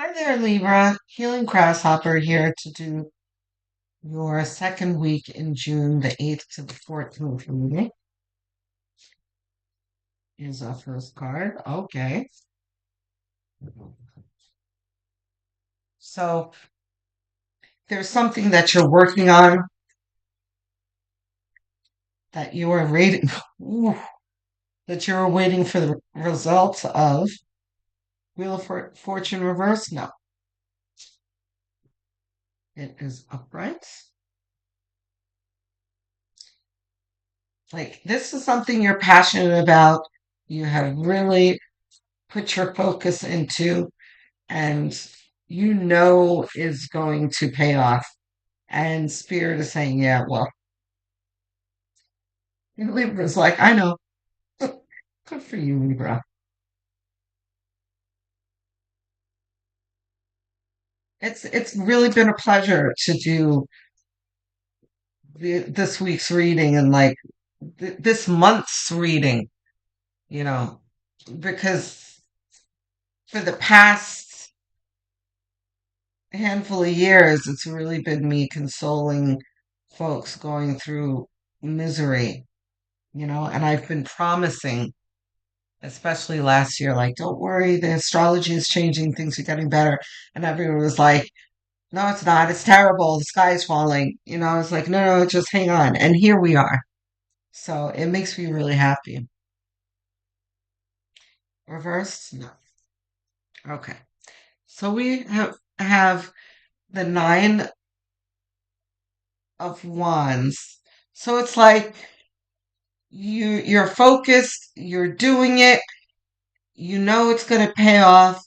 Hi there, Libra. Healing Grasshopper here to do your second week in June, the 8th to the 14th reading. Is our first card. Okay. So there's something that you're working on that you are waiting, ooh, that you're waiting for the results of. Wheel of Fortune reverse? No, it is upright. Like this is something you're passionate about. You have really put your focus into and you know is going to pay off. And Spirit is saying, yeah, well, and Libra's like, I know. Good for you, Libra. It's really been a pleasure to do this week's reading and like this month's reading, you know, because for the past handful of years, it's really been me consoling folks going through misery, and I've been promising, especially last year, like, don't worry, the astrology is changing, things are getting better. And everyone was like, no, it's not, it's terrible, the sky is falling. I was like, no, no, just hang on. And here we are. So it makes me really happy. Reversed? No. Okay. So we have the nine of wands. So it's like you're focused, you're doing it, you know it's gonna pay off.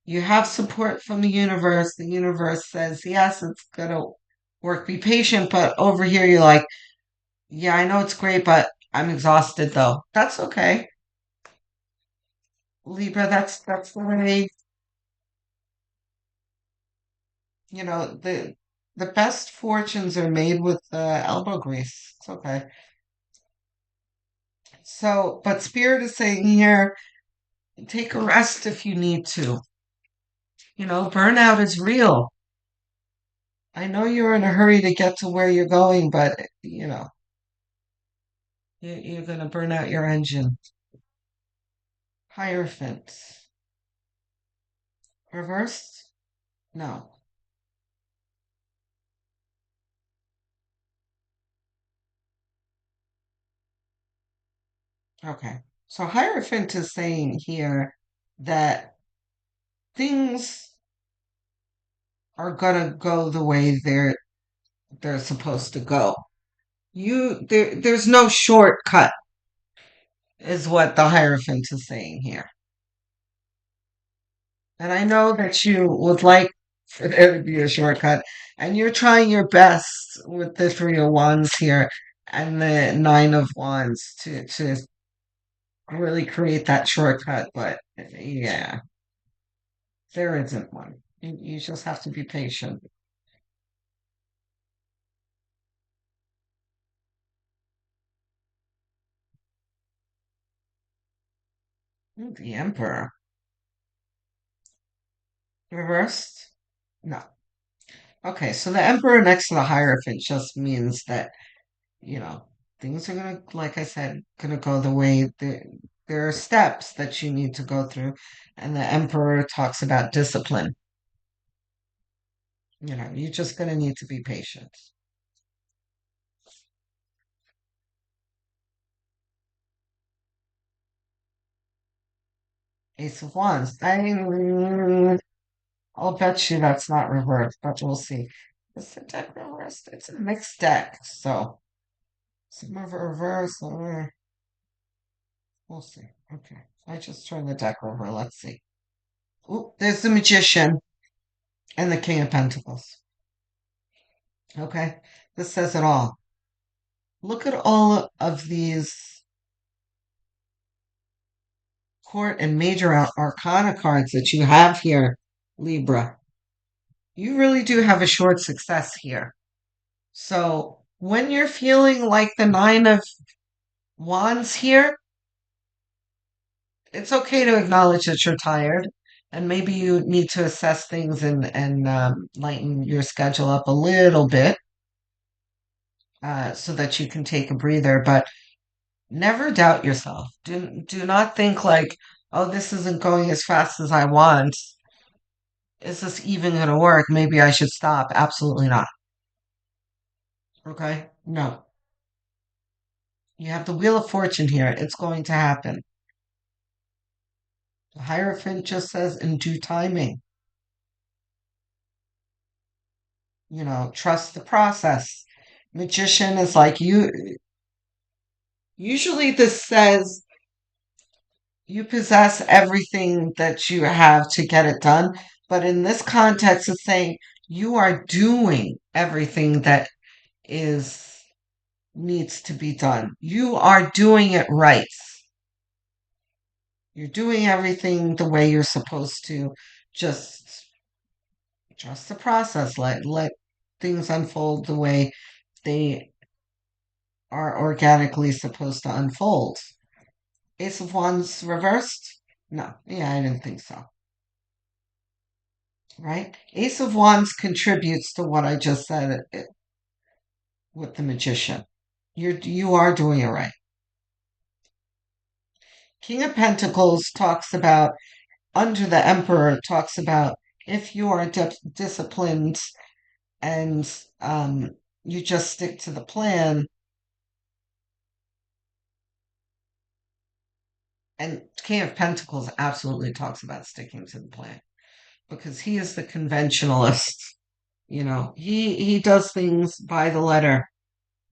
You have support from the universe. The universe says, yes, it's going to work. Be patient. But over here, you're like, yeah, I know it's great, but I'm exhausted though. That's okay. Libra, that's the way, the best fortunes are made with elbow grease. It's okay. So, but Spirit is saying here, take a rest if you need to. Burnout is real. I know you're in a hurry to get to where you're going, but, you're going to burn out your engine. Hierophant. Reversed? No. Okay. So Hierophant is saying here that things are gonna go the way they're supposed to go. There's no shortcut, is what the Hierophant is saying here. And I know that you would like for there to be a shortcut, and you're trying your best with the Three of Wands here and the Nine of Wands to really create that shortcut, but yeah, there isn't one. You just have to be patient. Ooh, the Emperor. Reversed? No. Okay, so the Emperor next to the Hierophant just means that, you know, things are gonna, like I said, gonna go the way there are steps that you need to go through. And the Emperor talks about discipline. You're just gonna need to be patient. Ace of Wands. I'll bet you that's not reversed, but we'll see. Is the deck reversed? It's a mixed deck, so some of it reversed. We'll see. Okay, I just turned the deck over. Let's see. Ooh, there's the Magician and the King of Pentacles. Okay, this says it all. Look at all of these court and major arcana cards that you have here, Libra. You really do have a short success here. So when you're feeling like the Nine of Wands here, it's okay to acknowledge that you're tired. And maybe you need to assess things and lighten your schedule up a little bit so that you can take a breather. But never doubt yourself. Do not think like, oh, this isn't going as fast as I want. Is this even going to work? Maybe I should stop. Absolutely not. Okay? No. You have the Wheel of Fortune here. It's going to happen. The Hierophant just says in due timing. Trust the process. Magician is like you. Usually, this says you possess everything that you have to get it done. But in this context, it's saying you are doing everything that is needs to be done. You are doing it right. You're doing everything the way you're supposed to. Just trust the process. Let things unfold the way they are organically supposed to unfold. Ace of Wands reversed? No, yeah, I didn't think so. Right? Ace of Wands contributes to what I just said with the Magician. You are doing it right. King of Pentacles talks about under the Emperor talks about if you are disciplined and you just stick to the plan. And King of Pentacles absolutely talks about sticking to the plan because he is the conventionalist. He does things by the letter.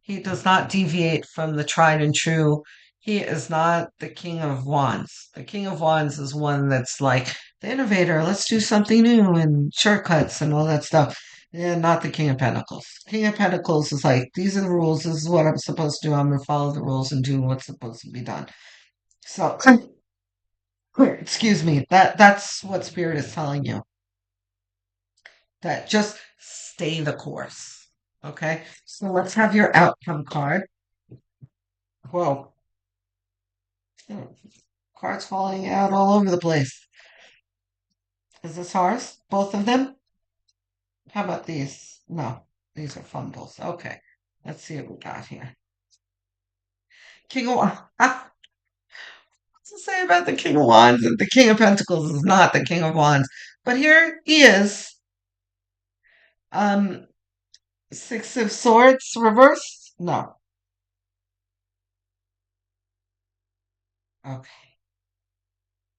He does not deviate from the tried and true. He is not the King of Wands. The King of Wands is one that's like the innovator. Let's do something new and shortcuts and all that stuff. And not the King of Pentacles. King of Pentacles is like, these are the rules. This is what I'm supposed to do. I'm going to follow the rules and do what's supposed to be done. So, excuse me. That's what Spirit is telling you. That just stay the course. Okay? So let's have your outcome card. Whoa. Cards falling out all over the place. Is this ours? Both of them? How about these? No, these are fumbles. Okay. Let's see what we got here. King of Wands. What's to say about the King of Wands? The King of Pentacles is not the King of Wands. But here he is. Um, Six of Swords reversed? No. Okay.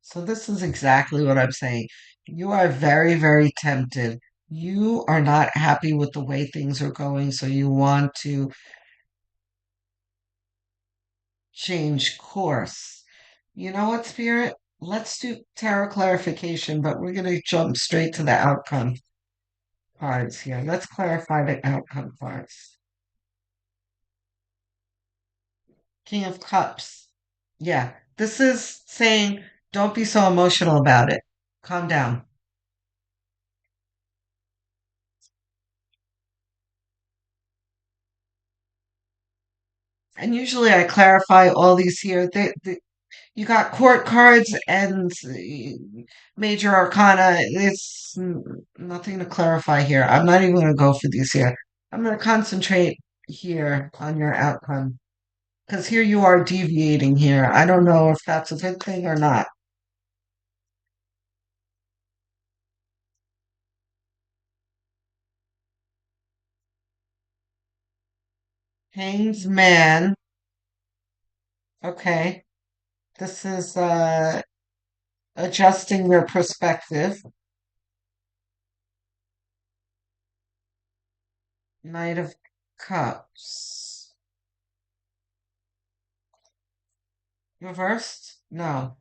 So this is exactly what I'm saying. You are very, very tempted. You are not happy with the way things are going, so you want to change course. You know what, Spirit? Let's do tarot clarification, but we're going to jump straight to the outcome cards here. Let's clarify the outcome cards. King of Cups. Yeah, this is saying don't be so emotional about it. Calm down. And usually I clarify all these here. You got court cards and major arcana. It's nothing to clarify here. I'm not even going to go for these here. I'm going to concentrate here on your outcome because here you are deviating here. I don't know if that's a good thing or not. Hanged Man. Okay. This is adjusting your perspective. Knight of Cups. Reversed? No.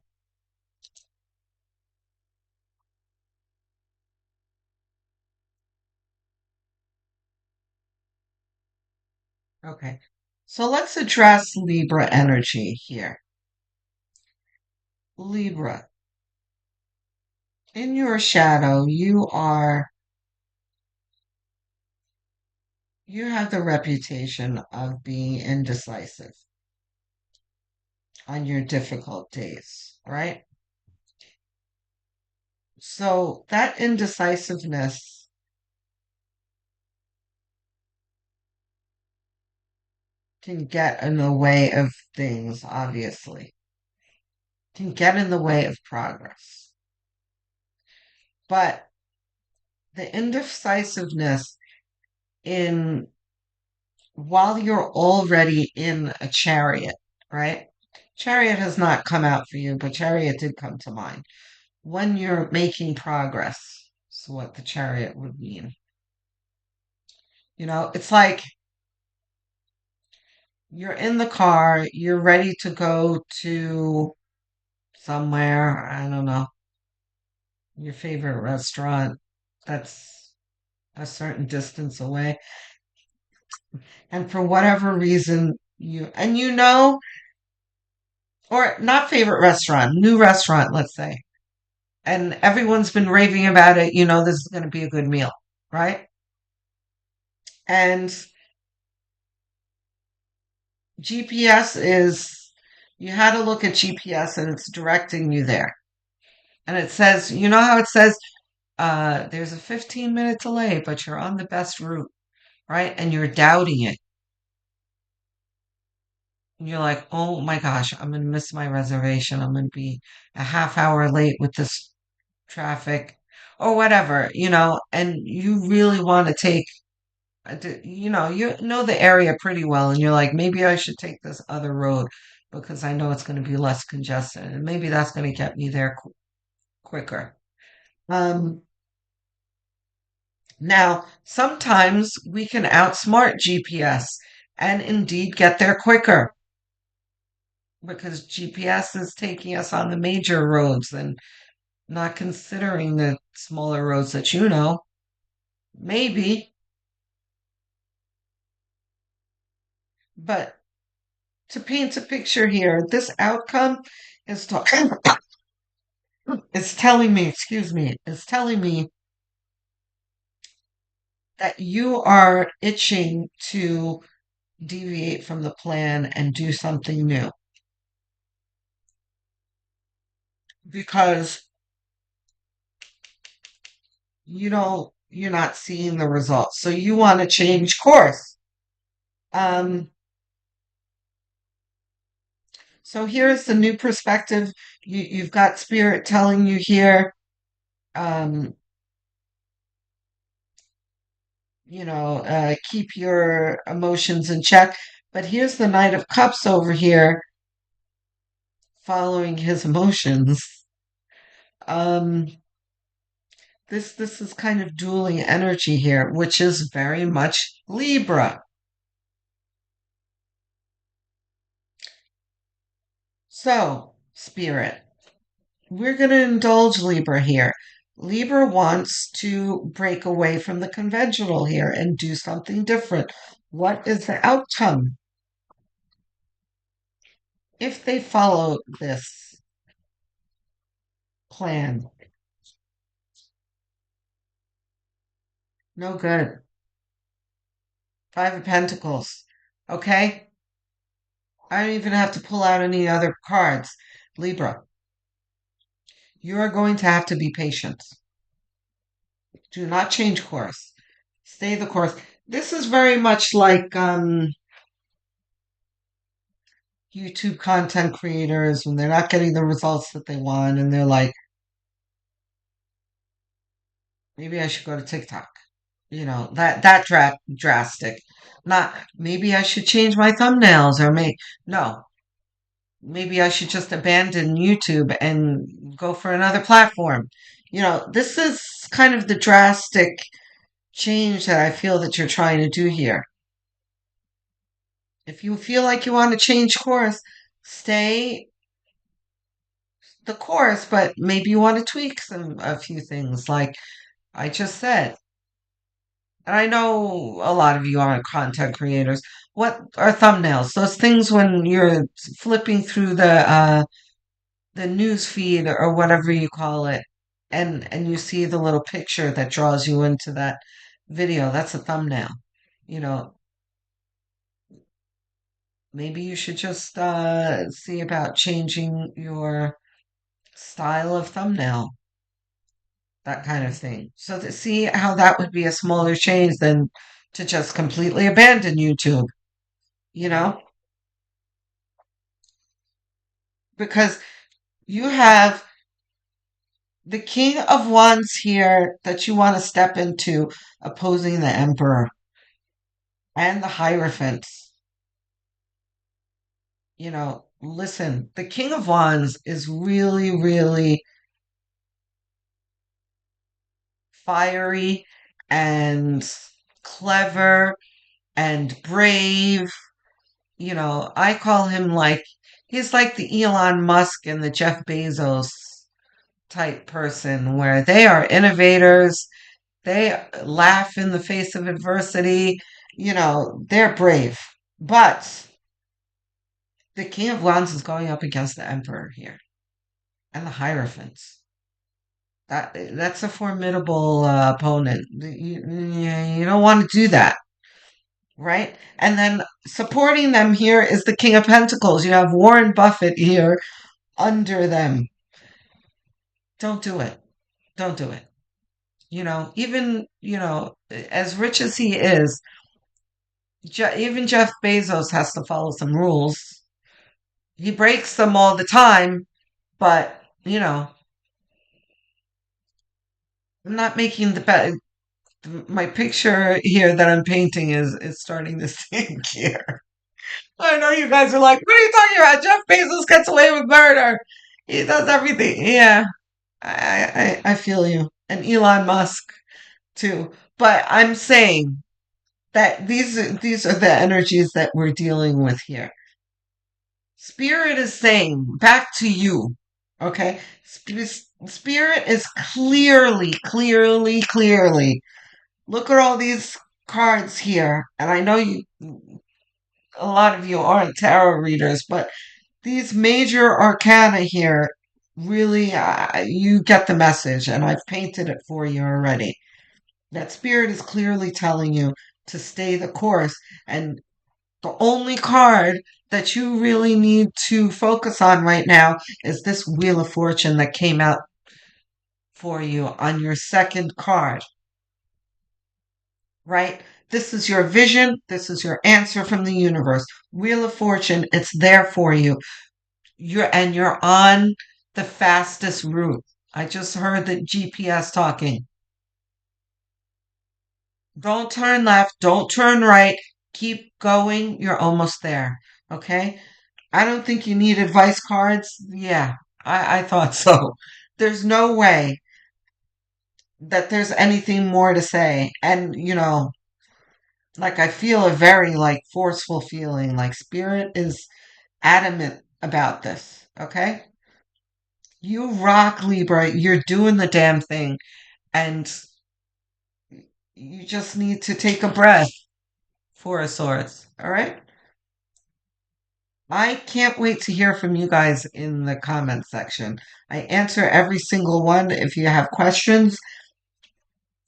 Okay. So let's address Libra energy here. Libra, in your shadow, you have the reputation of being indecisive on your difficult days, right? So that indecisiveness can get in the way of things, obviously, can get in the way of progress. But the indecisiveness in while you're already in a chariot, right? Chariot has not come out for you, but chariot did come to mind. When you're making progress, is what the chariot would mean. It's like you're in the car, you're ready to go to somewhere, I don't know, your favorite restaurant that's a certain distance away. And for whatever reason, or not favorite restaurant, new restaurant, let's say, and everyone's been raving about it, this is going to be a good meal, right? And GPS you had to look at GPS and it's directing you there. And it says, you know how it says, there's a 15-minute delay, but you're on the best route, right? And you're doubting it. And you're like, oh my gosh, I'm going to miss my reservation. I'm going to be a half hour late with this traffic or whatever, and you really want to take, you know the area pretty well, and you're like, maybe I should take this other road because I know it's going to be less congested, and maybe that's going to get me there quicker. Um, Now, sometimes we can outsmart GPS and indeed get there quicker because GPS is taking us on the major roads and not considering the smaller roads that you know. Maybe, but to paint a picture here, this outcome is is telling me, excuse me, is telling me that you are itching to deviate from the plan and do something new because you're not seeing the results. So you want to change course. Um, so here's the new perspective. You've got spirit telling you here, um, keep your emotions in check. But here's the Knight of Cups over here following his emotions. Um, this is kind of dueling energy here, which is very much Libra. So, spirit, we're going to indulge Libra here. Libra wants to break away from the conventional here and do something different. What is the outcome if they follow this plan? No good. Five of Pentacles. Okay? I don't even have to pull out any other cards. Libra, you are going to have to be patient. Do not change course. Stay the course. This is very much like YouTube content creators when they're not getting the results that they want and they're like, maybe I should go to TikTok. That drastic. Not maybe I should change my thumbnails or no, maybe I should just abandon YouTube and go for another platform. This is kind of the drastic change that I feel that you're trying to do here. If you feel like you want to change course, stay the course, but maybe you want to tweak a few things, like I just said. And I know a lot of you aren't content creators. What are thumbnails? Those things when you're flipping through the news feed or whatever you call it, and you see the little picture that draws you into that video. That's a thumbnail. You know, Maybe you should just see about changing your style of thumbnail. that kind of thing. So to see how that would be a smaller change than to just completely abandon YouTube, you know, because you have the King of Wands here that you want to step into opposing the Emperor and the Hierophant. Listen, the King of Wands is really, really fiery and clever and brave. I call him like, he's like the Elon Musk and the Jeff Bezos type person where they are innovators. They laugh in the face of adversity. They're brave. But the King of Wands is going up against the Emperor here and the Hierophants. That's a formidable opponent. You don't want to do that, right? And then supporting them here is the King of Pentacles. You have Warren Buffett here under them. Don't do it. Don't do it. Even, as rich as he is, even Jeff Bezos has to follow some rules. He breaks them all the time, but, I'm not making the bet. My picture here that I'm painting is starting to sink here. I know you guys are like, what are you talking about? Jeff Bezos gets away with murder. He does everything. Yeah, I feel you. And Elon Musk too. But I'm saying that these are the energies that we're dealing with here. Spirit is saying back to you, okay? Spirit is clearly. Look at all these cards here, and I know a lot of you aren't tarot readers, but these major arcana here really, you get the message, and I've painted it for you already. That spirit is clearly telling you to stay the course, and the only card that you really need to focus on right now is this Wheel of Fortune that came out for you on your second card, right? This is your vision. This is your answer from the universe. Wheel of Fortune, it's there for you. You're on the fastest route. I just heard the GPS talking. Don't turn left. Don't turn right. Keep going. You're almost there. Okay? I don't think you need advice cards. Yeah, I thought so. There's no way that there's anything more to say. And, like I feel a very like forceful feeling, like spirit is adamant about this. Okay? You rock, Libra. You're doing the damn thing. And you just need to take a breath, Four of Swords. All right? I can't wait to hear from you guys in the comment section. I answer every single one. If you have questions,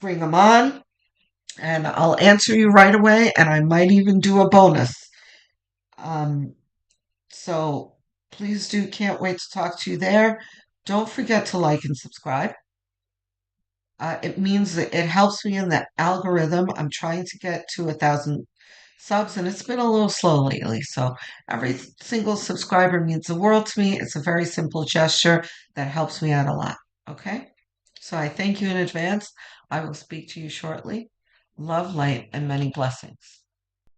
bring them on and I'll answer you right away. And I might even do a bonus. Um, so please do, can't wait to talk to you there. Don't forget to like and subscribe. It means that it helps me in the algorithm. I'm trying to get to 1,000 subs, and it's been a little slow lately. So every single subscriber means the world to me. It's a very simple gesture that helps me out a lot. Okay? So I thank you in advance. I will speak to you shortly. Love, light, and many blessings.